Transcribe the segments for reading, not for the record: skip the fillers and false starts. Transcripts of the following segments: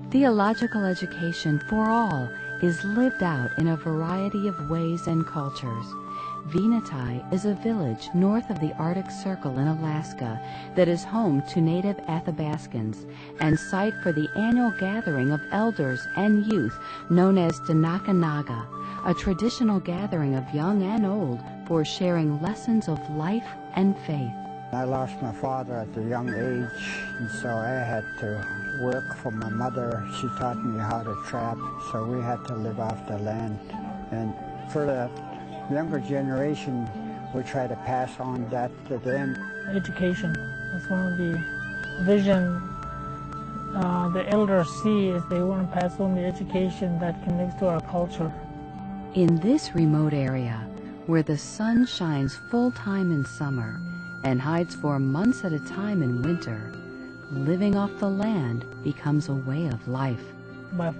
Theological education for all is lived out in a variety of ways and cultures. Venutai is a village north of the Arctic Circle in Alaska that is home to native Athabaskans and site for the annual gathering of elders and youth known as the Naga-Naga, a traditional gathering of young and old for sharing lessons of life and faith. I lost my father at a young age, and so I had to work for my mother. She taught me how to trap, so we had to live off the land. And for the younger generation, we try to pass on that to them. Education is one of the vision the elders see is they want to pass on the education that connects to our culture. In this remote area, where the sun shines full-time in summer and hides for months at a time in winter, living off the land becomes a way of life. My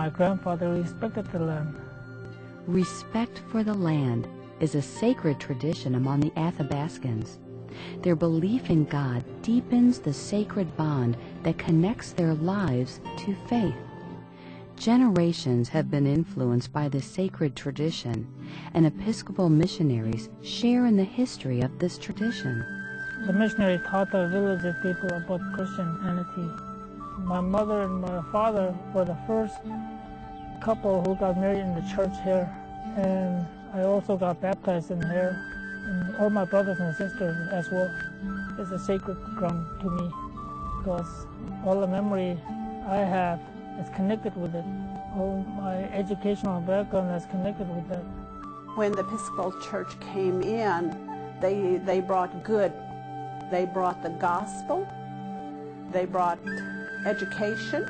grandfather respected the land. Respect for the land is a sacred tradition among the Athabaskans. Their belief in God deepens the sacred bond that connects their lives to faith. Generations have been influenced by this sacred tradition, and Episcopal missionaries share in the history of this tradition. The missionary taught the village people about Christianity. My mother and my father were the first couple who got married in the church here, and I also got baptized in here, and all my brothers and sisters as well. It's a sacred ground to me because all the memory I have is connected with it. All my educational background is connected with that. When the Episcopal Church came in, they brought good. They brought the gospel. They brought education.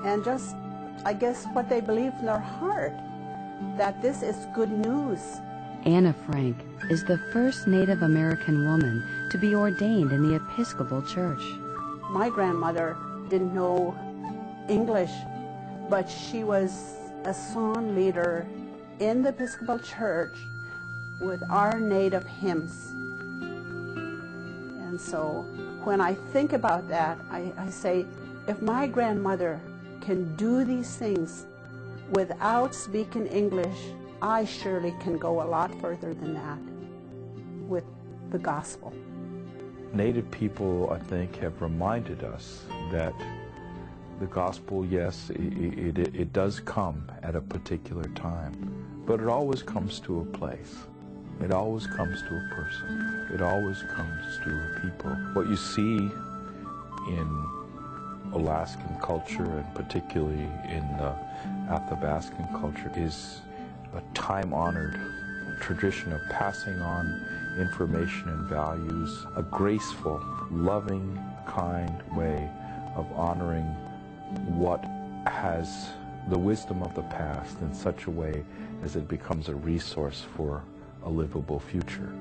And just, I guess, what they believe in their heart, that this is good news. Anna Frank is the first Native American woman to be ordained in the Episcopal Church. My grandmother didn't know English, but she was a song leader in the Episcopal Church with our native hymns. And so when I think about that, I say, if my grandmother can do these things without speaking English, I surely can go a lot further than that with the gospel. Native people, I think, have reminded us that the gospel, yes, it does come at a particular time, but it always comes to a place. It always comes to a person. It always comes to a people. What you see in Alaskan culture, and particularly in the Athabaskan culture, is a time-honored tradition of passing on information and values, a graceful, loving, kind way of honoring what has the wisdom of the past in such a way as it becomes a resource for a livable future.